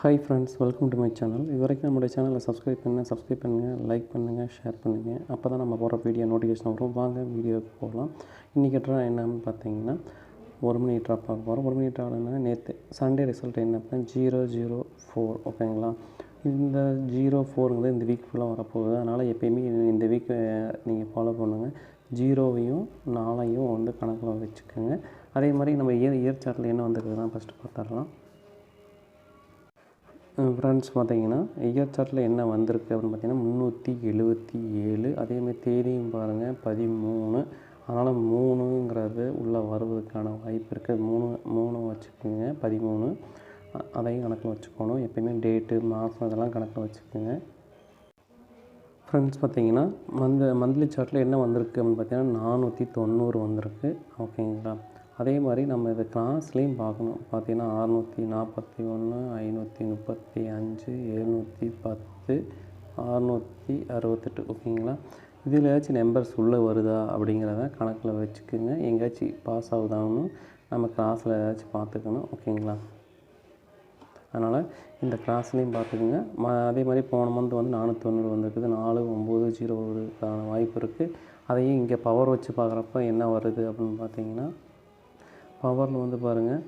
Hi friends, welcome to my channel. இது வரைக்கும் நம்மளுடைய சேனலை சப்ஸ்கிரைப் பண்ணுங்கள், லைக் பண்ணுங்கள், ஷேர் பண்ணுங்கள். அப்போ தான் நம்ம போகிற வீடியோ நோட்டிஃபிகேஷன் வரும். வாங்க வீடியோவுக்கு போகலாம். இன்றைக்கி ட்ரா என்னன்னு பார்த்தீங்கன்னா, 1 மணி ட்ரா பார்க்க போகிறோம். 1 மணி ட்ராவில் நேற்று சண்டே ரிசல்ட் என்ன அப்படின்னா 004. ஓகேங்களா? இந்த 04ங்கிறது இந்த வீக் ஃபுல்லாக வரப்போகுது. அதனால் எப்போயுமே இந்த வீக் நீங்கள் ஃபாலோ பண்ணுங்கள். 0வையும் 4ஐயும் வந்து கணக்கில் வச்சுக்கோங்க. அதே மாதிரி நம்ம இயர் சார்ட்டில் என்ன வந்துருக்குதுன்னா ஃபஸ்ட்டு பார்த்துடலாம். ஃப்ரெண்ட்ஸ், பார்த்தீங்கன்னா இயர் சார்ட்டில் என்ன வந்திருக்கு அப்படின்னு பார்த்தீங்கன்னா 377. அதேமாதிரி தேதியும் பாருங்கள் 13. அதனால் 3ங்கிறது உள்ளே வருவதற்கான வாய்ப்பு இருக்குது. 3 வச்சுக்கோங்க. 13 அதையும் கணக்கில் வச்சுக்கணும். எப்போயுமே டேட்டு, மாதம் இதெல்லாம் கணக்கில் வச்சுக்கோங்க. ஃப்ரெண்ட்ஸ், பார்த்தீங்கன்னா மந்த்லி சார்ட்டில் என்ன வந்திருக்கு அப்படின்னு பார்த்தீங்கன்னா 490 வந்திருக்கு. ஓகேங்களா? அதே மாதிரி நம்ம இதை கிளாஸ்லேயும் பார்க்கணும். பார்த்தீங்கன்னா 641, 535, 710, 668. ஓகேங்களா? இதில் ஏதாச்சும் நம்பர்ஸ் உள்ளே வருதா அப்படிங்கிறத கணக்கில் வச்சுக்கோங்க. எங்கேயாச்சும் பாஸ் ஆகுதான்னு நம்ம கிளாஸில் ஏதாச்சும் பார்த்துக்கணும். ஓகேங்களா? அதனால் இந்த கிளாஸ்லேயும் பார்த்துக்குங்க. அதே மாதிரி போன மந்த் வந்து 490 வந்துருக்குது. 4901க்கான வாய்ப்பு இருக்குது. அதையும் இங்கே பவர் வச்சு பார்க்குறப்ப என்ன வருது அப்படின்னு பார்த்தீங்கன்னா, பவரில் வந்து பாருங்கள்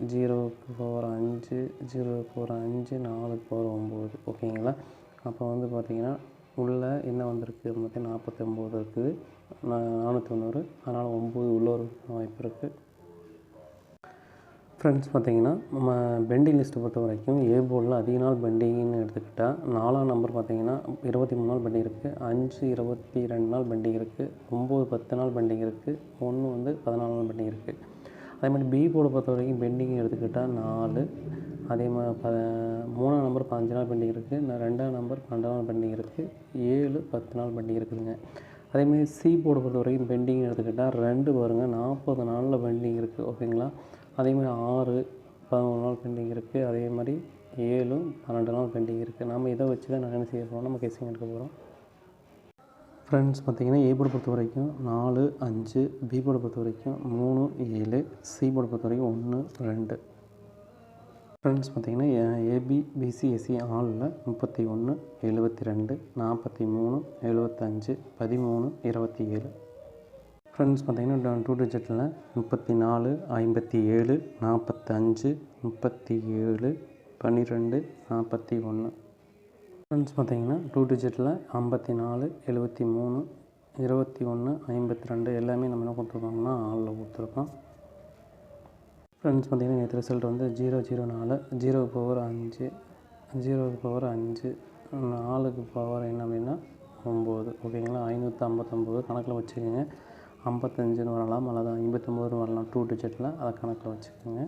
0க்கு பவர் 5, 0க்கு பவர் 5, 4க்கு பவர் 9. ஓகேங்களா? அப்போ வந்து பார்த்திங்கன்னா உள்ளே என்ன வந்திருக்கு அப்படின்னு பார்த்தீங்கன்னா 49 இருக்குது, 490. அதனால் 9 உள்ள ஒரு வாய்ப்பு இருக்குது. ஃப்ரெண்ட்ஸ், பார்த்திங்கன்னா நம்ம பெண்டிங் லிஸ்ட்டை பொறுத்த வரைக்கும் ஏ போர்டில் அதிக நாள் பெண்டிங்னு எடுத்துக்கிட்டால் 4ஆம் நம்பர் பார்த்திங்கன்னா 23 நாள் பெண்டிங் இருக்குது, 5 22 நாள் பெண்டிங் இருக்குது, 9 10 நாள் பெண்டிங் இருக்குது, 1 வந்து 14 நாள் பெண்டிங் இருக்குது. அதே மாதிரி பி போர்டை பொறுத்த வரைக்கும் பெண்டிங் எடுத்துக்கிட்டால் 4. அதே மாதிரி 3ஆம் நம்பர் 15 நாள் பெண்டிங் இருக்குது, 2ஆம் நம்பர் 12 நாள் பெண்டிங் இருக்குது, 7 10 நாள் பெண்டிங் இருக்குதுங்க. அதேமாதிரி சி போர்டை பொறுத்த வரைக்கும் பெண்டிங் எடுத்துக்கிட்டால் 2 பாருங்கள் 40 நாளில் பெண்டிங் இருக்குது. ஓகேங்களா? அதேமாதிரி 6 11 நாள் பெண்டிங் இருக்குது. அதே மாதிரி 7 12 நாள் பெண்டிங் இருக்குது. நம்ம இதை வச்சு தான் நான் என்ன செய்ய போகிறோம், நம்ம கெஸ்ஸிங் எடுக்க போகிறோம். ஃப்ரெண்ட்ஸ், பார்த்திங்கன்னா ஏ போர்டை பொறுத்த வரைக்கும் 4 5, பி போர்டை பொறுத்த வரைக்கும் 3 7, சி போர்டை பொறுத்த வரைக்கும் 1 2. ஃப்ரெண்ட்ஸ், பார்த்திங்கன்னா ஏபி பிசி எஸ்சி ஆளில் 31 72 43 75 13 27. ஃப்ரெண்ட்ஸ், பார்த்திங்கன்னா 2 டிஜிட்டில் 34 57 45 37 12 41. ஃப்ரெண்ட்ஸ், பார்த்திங்கன்னா 2 டிஜிட்டில் 54 73 21 52 எல்லாமே நம்ம என்ன கொடுத்துருக்கோம்னா ஆளில் கொடுத்துருக்கோம். ஃப்ரெண்ட்ஸ், பார்த்திங்கன்னா நேற்று ரிசல்ட் வந்து 004, 0க்கு பவர் 5, 0க்கு பவர் 5, 4க்கு பவர் என்ன அப்படின்னா 9. ஓகேங்களா? 559 கணக்கில் வச்சுக்கோங்க. 55ன்னு வரலாம், அல்லது 59ன்னு வரலாம் 2 டிஜிட்டில். அதை கணக்கில் வச்சுக்கோங்க.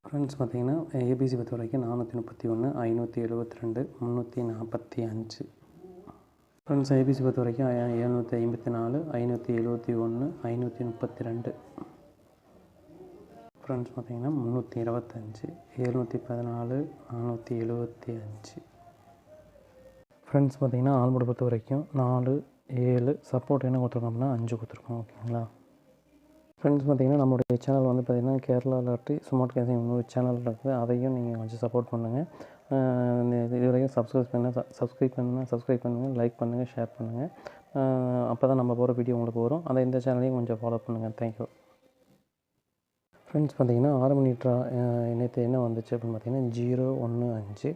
ஃப்ரெண்ட்ஸ், பார்த்திங்கன்னா ஏபிசி பொறுத்த வரைக்கும் 431, 572, 345. ஃப்ரெண்ட்ஸ், ஏபிசி பொறுத்த வரைக்கும் 754, 571, 532. ஃப்ரெண்ட்ஸ், பார்த்திங்கன்னா 325, 714, 475. ஃப்ரெண்ட்ஸ், பார்த்திங்கன்னா ஆல்போர்டை பொறுத்த வரைக்கும் 4 7 சப்போர்ட் என்ன கொடுத்துருக்கோம் அப்படின்னா 5 கொடுத்துருக்கோம். ஓகேங்களா? ஃப்ரெண்ட்ஸ், பார்த்திங்கன்னா நம்மளுடைய சேனல் வந்து பார்த்திங்கன்னா கேரளா லாட்ரி ஸ்மார்ட் கேசிங் இன்னொரு சேனல் இருக்குது. அதையும் நீங்கள் கொஞ்சம் சப்போர்ட் பண்ணுங்கள். இது வரைக்கும் சப்ஸ்கிரைப் பண்ணுங்கள், லைக் பண்ணுங்கள், ஷேர் பண்ணுங்கள். அப்போ தான் நம்ம போகிற வீடியோ உங்களுக்கு வரும். அதை இந்த சேனலையும் கொஞ்சம் ஃபாலோ பண்ணுங்கள். தேங்க்யூ. ஃப்ரெண்ட்ஸ், பார்த்திங்கன்னா 6 மணி ட்ரா நேற்று என்ன வந்துச்சு அப்படின்னு பார்த்தீங்கன்னா 015.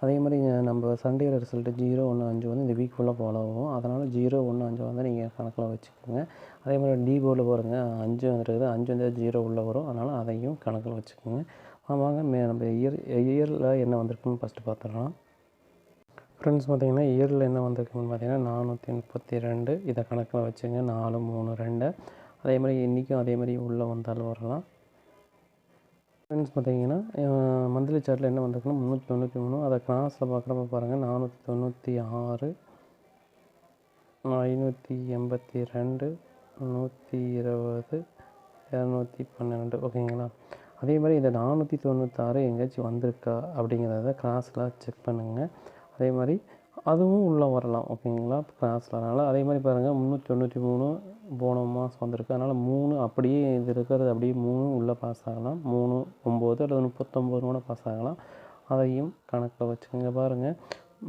அதே மாதிரி நம்ம சண்டே ரிசல்ட்டு 015 வந்து இந்த வீக் ஃபுல்லாக ஃபாலோ ஆகும். அதனால் 015 வந்து நீங்கள் கணக்கில் வச்சுக்கோங்க. அதே மாதிரி டி போர்டில் பாருங்கள் 5 வந்துருக்குது. 5 வந்து 0 உள்ளே வரும். அதனால் அதையும் கணக்கில் வச்சுக்கோங்க. வாங்க நம்ம இயரில் என்ன வந்திருக்குன்னு ஃபஸ்ட்டு பார்த்துடலாம். ஃப்ரெண்ட்ஸ், பார்த்திங்கன்னா இயரில் என்ன வந்திருக்குன்னு பார்த்தீங்கன்னா 432. இதை கணக்கில் வச்சுங்க. 4 3 2. அதே மாதிரி இன்றைக்கும் அதே மாதிரி உள்ளே வந்தாலும் வரலாம். ஃப்ரெண்ட்ஸ், பார்த்திங்கன்னா மந்த்லி சார்ட்டில் என்ன வந்திருக்குன்னா 393. அதை கிளாஸில் பார்க்குறப்ப பாருங்கள் 496, 582, 120, 212. ஓகேங்களா? அதே மாதிரி இந்த 496 எங்கேயாச்சும் வந்திருக்கா அப்படிங்கிறத கிளாஸில் செக் பண்ணுங்கள். அதே மாதிரி அதுவும் உள்ளே வரலாம். ஓகேங்களா? கிளாஸில். அதனால் அதே மாதிரி பாருங்கள் 393, போன மாதம் வந்திருக்கு. அதனால் 3 அப்படியே இது இருக்கிறது அப்படியே 3 உள்ளே பாஸ் ஆகலாம். 3, 9 அல்லது 39 கூட பாஸ் ஆகலாம். அதையும் கணக்கில் வச்சுக்கோங்க. பாருங்கள்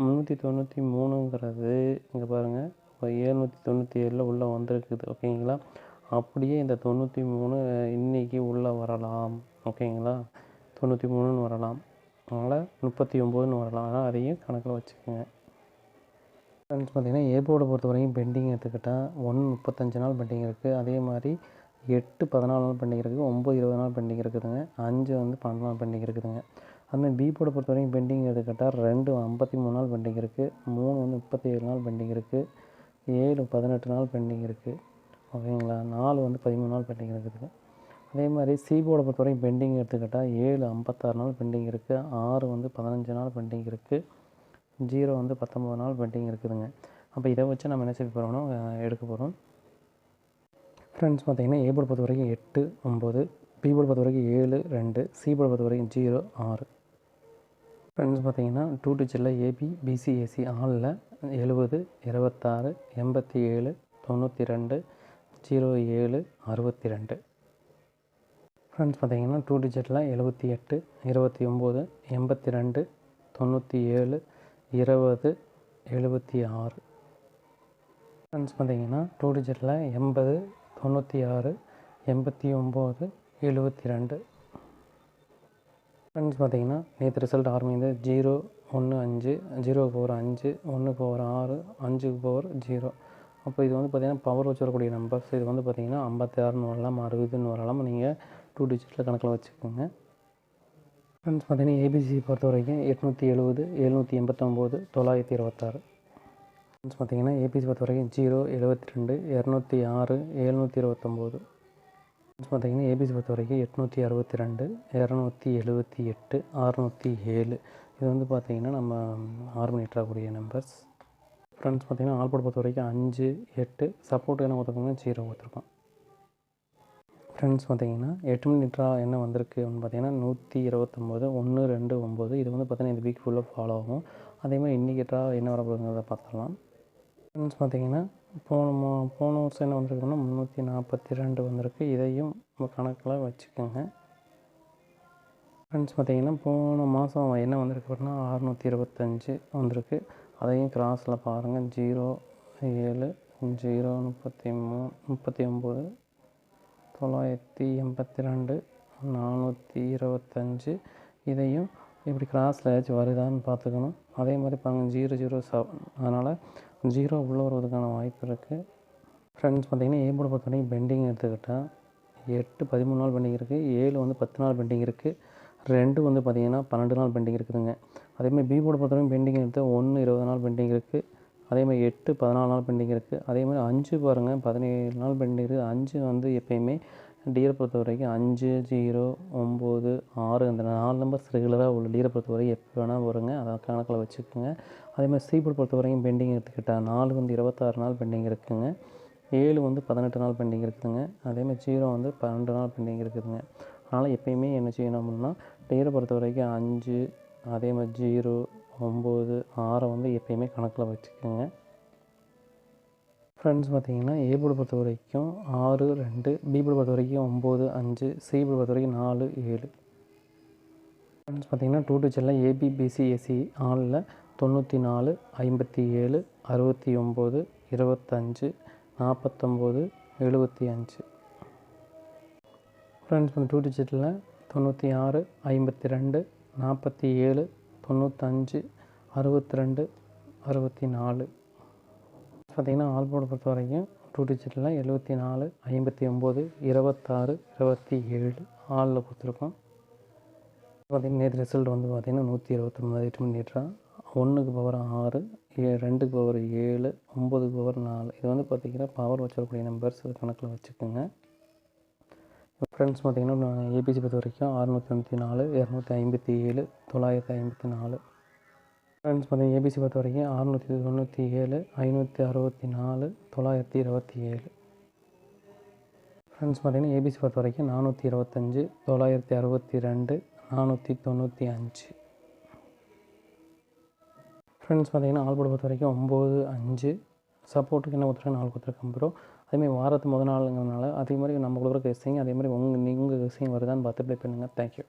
393ங்கிறது இங்கே பாருங்கள் இப்போ 797 உள்ளே வந்திருக்குது. ஓகேங்களா? அப்படியே இந்த 93 இன்றைக்கி உள்ளே வரலாம். ஓகேங்களா? 93ன்னு வரலாம். அதனால் 39ன்னு வரலாம். அதனால் அதையும் கணக்கில் வச்சுக்கோங்க. ஃப்ரெண்ட்ஸ் பார்த்திங்கன்னா ஏ போர்டை பொறுத்த வரைக்கும் பெண்டிங் எடுத்துக்கிட்டால் 35 நாள் பெண்டிங் இருக்குது. அதே மாதிரி 14 நாள் பெண்டிங் இருக்குது. 20 நாள் பெண்டிங் இருக்குதுங்க. 12 நாள் பெண்டிங் இருக்குதுங்க. அதுமாதிரி பி போர்டை பொறுத்த வரைக்கும் பெண்டிங் எடுத்துக்கிட்டால் 53 நாள் பெண்டிங் இருக்குது. 37 நாள் பெண்டிங் இருக்குது. 18 நாள் பெண்டிங் இருக்குது. ஓகேங்களா? 13 நாள் பெண்டிங் இருக்குதுங்க. அதே மாதிரி சி போர்டை பொறுத்த வரைக்கும் பெண்டிங் எடுத்துக்கிட்டால் 56 நாள் பெண்டிங் இருக்குது. 15 நாள் பெண்டிங் இருக்குது. 19 நாள் பெண்டிங் இருக்குதுங்க. அப்போ இதை வச்சு நம்ம என்ன செய்ய போகிறோம்னா எடுக்க போகிறோம். ஃப்ரெண்ட்ஸ் பார்த்திங்கன்னா ஏ போர்டு பொறுத்த வரைக்கும் 8, 9, பி போர்டு பொறுத்த வரைக்கும் 7, 2, சி போர்டு பொறுத்த வரைக்கும் 0, 6. ஃப்ரெண்ட்ஸ் பார்த்திங்கன்னா 2 டிஜிட்டில் ஏபி, பிசி, ஏசி ஆளில் 70, 26, 87, 92, 07, 62. ஃப்ரெண்ட்ஸ் பார்த்திங்கன்னா 2 டிஜிட்டில் 78, 29, 82, 97, 20, 76. ஃப்ரெண்ட்ஸ் பார்த்திங்கன்னா 2 டிஜிட்டில் 80, 96, 89, 72. ஃப்ரெண்ட்ஸ் பார்த்திங்கன்னா நேற்று ரிசல்ட் ஆரம்பிது 0, 1, 5, 0க்கு பவர் 5, 1க்கு பவர் 6, 5க்கு பவர் 0. அப்போ இது வந்து பார்த்திங்கன்னா பவர் வச்சு வரக்கூடிய நம்பர்ஸ். இது வந்து பார்த்திங்கன்னா 56ன்னு வரலாம், 60ன்னு வரலாம். நீங்கள் 2 டிஜிட்டில் கணக்கில் வச்சுக்கோங்க. ஃப்ரெண்ட்ஸ் பார்த்திங்கன்னா ஏபிசி பொறுத்த வரைக்கும் 870, 789, 926. ஃப்ரெண்ட்ஸ் பார்த்திங்கன்னா ஏபிசி பொறுத்த வரைக்கும் 0, 72, 206, 729. ஃப்ரெண்ட்ஸ் பார்த்திங்கன்னா ஏபிசி பொறுத்த வரைக்கும் 862, 278, 607. இது வந்து பார்த்திங்கன்னா நம்ம ஆர்மினேட் ஆகக்கூடிய நம்பர்ஸ். ஃப்ரெண்ட்ஸ் பார்த்திங்கன்னா ஆல்போர்ட் பொறுத்த வரைக்கும் 5, 8 சப்போர்ட் என்ன கொடுத்துருக்கோங்க 0 கொடுத்துருக்கோம். ஃப்ரெண்ட்ஸ் பார்த்திங்கன்னா 8 மணி லிட்டரா என்ன வந்திருக்கு அப்படின்னு பார்த்திங்கன்னா 129, 1, 2, 9. இது வந்து பார்த்திங்கன்னா இந்த வீக் ஃபுல்லாக ஃபாலோ ஆகும். அதேமாதிரி இண்டிகேட்டரா என்ன வரப்போகுதுங்கிறத பார்த்துடலாம். ஃப்ரெண்ட்ஸ் பார்த்திங்கன்னா போன வருஷம் என்ன வந்திருக்குன்னா 342 வந்திருக்கு. இதையும் நம்ம கணக்கில் வச்சுக்கோங்க. ஃப்ரெண்ட்ஸ் பார்த்திங்கன்னா போன மாதம் என்ன வந்திருக்கு அப்படின்னா 625 வந்திருக்கு. அதையும் கிராஸில் பாருங்கள் 0, 7, 0, 33, 39, 982, 425. இதையும் இப்படி கிராஸில் ஏதாச்சும் வருதான்னு பார்த்துக்கணும். அதே மாதிரி பாருங்கள் 007. அதனால் 0 உள்ளே வருவதற்கான வாய்ப்பு இருக்குது. ஃப்ரெண்ட்ஸ் பார்த்திங்கன்னா ஏ போர்டை பொறுத்த வரைக்கும் பெண்டிங் எடுத்துக்கிட்டால் 8, 13 நாள் பெண்டிங் இருக்குது. 7 வந்து 10 நாள் பெண்டிங் இருக்குது. 2 வந்து பார்த்திங்கன்னா 12 நாள் பெண்டிங் இருக்குதுங்க. அதேமாதிரி பி போர்டை பொறுத்த வரைக்கும் பெண்டிங் எடுத்து 1, 20 நாள் பெண்டிங் இருக்குது. அதேமாதிரி 8, 14 நாள் பெண்டிங் இருக்குது. அதேமாதிரி 5 பாருங்கள் 17 நாள் பெண்டிங் இருக்குது. 5 வந்து எப்போயுமே டீரை பொறுத்த வரைக்கும் 5, 0, 9, 6 இந்த 4 நம்பர்ஸ் ரெகுலராக உள்ள டீரை பொறுத்த வரைக்கும் எப்போ வேணால் வருங்க. அதை கணக்கில் வச்சுக்கோங்க. அதேமாதிரி சி போர்டு பொறுத்த வரைக்கும் பெண்டிங் எடுத்துக்கிட்டால் 4 வந்து 26 நாள் பெண்டிங் இருக்குதுங்க. 7 வந்து 18 நாள் பெண்டிங் இருக்குதுங்க. அதேமாதிரி 0 வந்து 12 நாள் பெண்டிங் இருக்குதுங்க. அதனால் எப்போயுமே என்ன செய்யணும் அப்படின்னா டீரை பொறுத்த வரைக்கும் 5, அதேமாதிரி 0, 9, 6 வந்து எப்போயுமே கணக்கில் வச்சுக்கோங்க. ஃப்ரெண்ட்ஸ் பார்த்திங்கன்னா ஏ போர்டு பொறுத்த வரைக்கும் 6, 2, பி போர்டு பொறுத்த வரைக்கும் 9, 5, சி போர்டு பொறுத்த வரைக்கும் 4, 7. ஃப்ரெண்ட்ஸ் பார்த்திங்கன்னா 2 டிஜிட்டில் ஏபி, பிசி, ஏசி ஆளில் 94, 57, 69, 25, 49, 75. ஃப்ரெண்ட்ஸ் 2 டிஜிட்டில் 96, 52, 47, 95, 62, 64. பார்த்திங்கன்னா ஆல்போர்டை பொறுத்த வரைக்கும் 2 டிஜிட்டில் 74, 59, 26, 27 ஆளில் கொடுத்துருக்கோம். பார்த்திங்கன்னா நேற்று ரிசல்ட் வந்து பார்த்திங்கன்னா 129 8 மணி லிட்டரா. 1க்கு பவர் 6, 2க்கு பவர் 7, 9க்கு பவர் 4. இது வந்து பார்த்திங்கன்னா பவர் வச்சிருக்கக்கூடிய நம்பர்ஸ் அது கணக்கில் வச்சுக்கோங்க. ஃப்ரெண்ட்ஸ் பார்த்திங்கன்னா ஏபிசி பொறுத்த வரைக்கும் 694, 257, 954. ஃப்ரெண்ட்ஸ் பார்த்திங்கன்னா ஏபிசி பொறுத்த வரைக்கும் 697, 564, 927. ஃப்ரெண்ட்ஸ் பார்த்திங்கன்னா ஏபிசி பொறுத்த வரைக்கும் 425, 962, 495. ஃப்ரெண்ட்ஸ் பார்த்திங்கன்னா ஆல்போர்டு பொறுத்த வரைக்கும் 9, 5, சப்போர்ட்டுக்கு என்ன கொடுத்துருக்கேன் 4 கொடுத்துருக்கேன் ப்ரோ. அதேமாதிரி வாரத்து முதல் நாளுங்கிறதுனால அதே மாதிரி நம்ம கொடுக்குற கெஸ்ஸிங் அதே மாதிரி நீங்கள் கெஸ்ஸிங் வருதான்னு பார்த்து ப்ளே பண்ணுங்கள். தேங்க்யூ.